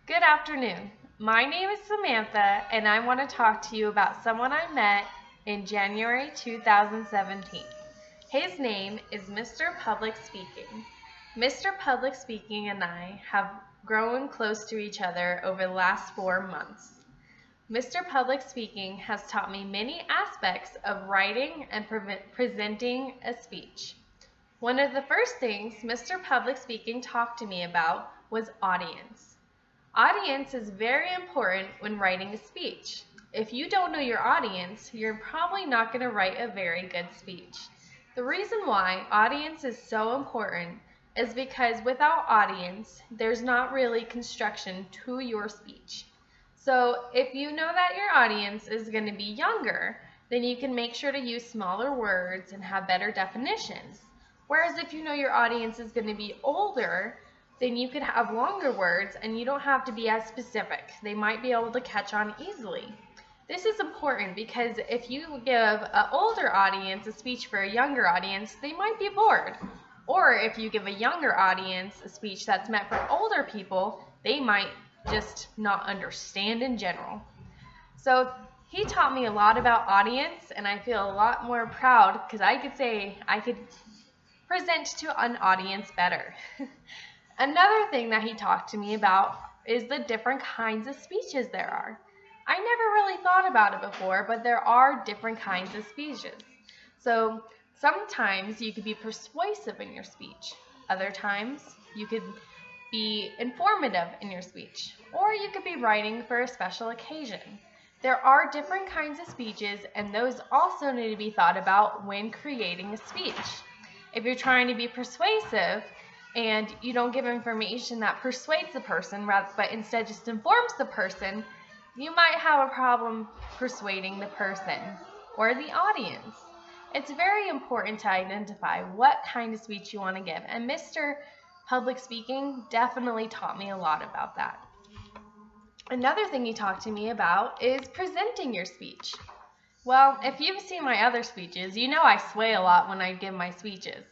Good afternoon. My name is Samantha, and I want to talk to you about someone I met in January 2017. His name is Mr. Public Speaking. Mr. Public Speaking and I have grown close to each other over the last 4 months. Mr. Public Speaking has taught me many aspects of writing and presenting a speech. One of the first things Mr. Public Speaking talked to me about was audience. Audience is very important when writing a speech. If you don't know your audience, you're probably not going to write a very good speech. The reason why audience is so important is because without audience, there's not really construction to your speech. So if you know that your audience is going to be younger, then you can make sure to use smaller words and have better definitions. Whereas if you know your audience is going to be older, then you could have longer words and you don't have to be as specific. They might be able to catch on easily. This is important because if you give an older audience a speech for a younger audience, they might be bored. Or if you give a younger audience a speech that's meant for older people, they might just not understand in general. So he taught me a lot about audience, and I feel a lot more proud because I could say I could present to an audience better. Another thing that he talked to me about is the different kinds of speeches there are. I never really thought about it before, but there are different kinds of speeches. So sometimes you could be persuasive in your speech. Other times you could be informative in your speech, or you could be writing for a special occasion. There are different kinds of speeches, and those also need to be thought about when creating a speech. If you're trying to be persuasive, and you don't give information that persuades the person, but instead just informs the person, you might have a problem persuading the person or the audience. It's very important to identify what kind of speech you want to give, and Mr. Public Speaking definitely taught me a lot about that. Another thing he talked to me about is presenting your speech. Well, if you've seen my other speeches, you know I sway a lot when I give my speeches.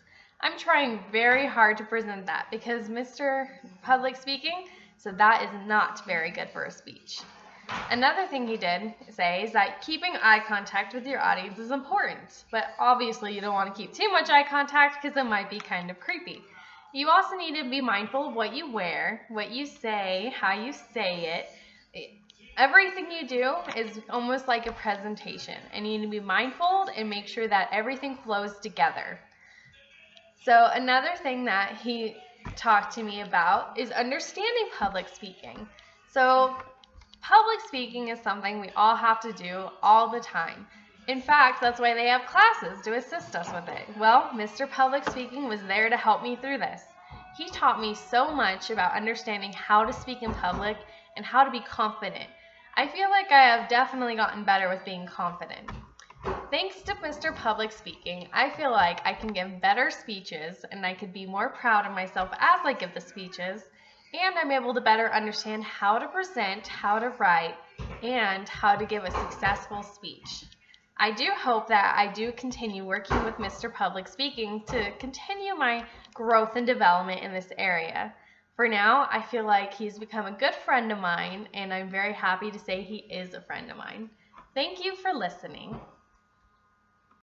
I'm trying very hard to present that because Mr. Public Speaking said that is not very good for a speech. Another thing he did say is that keeping eye contact with your audience is important, but obviously you don't want to keep too much eye contact because it might be kind of creepy. You also need to be mindful of what you wear, what you say, how you say it. Everything you do is almost like a presentation, and you need to be mindful and make sure that everything flows together. So another thing that he talked to me about is understanding public speaking. So public speaking is something we all have to do all the time. In fact, that's why they have classes to assist us with it. Well, Mr. Public Speaking was there to help me through this. He taught me so much about understanding how to speak in public and how to be confident. I feel like I have definitely gotten better with being confident. Thanks to Mr. Public Speaking, I feel like I can give better speeches and I could be more proud of myself as I give the speeches, and I'm able to better understand how to present, how to write, and how to give a successful speech. I do hope that I do continue working with Mr. Public Speaking to continue my growth and development in this area. For now, I feel like he's become a good friend of mine, and I'm very happy to say he is a friend of mine. Thank you for listening.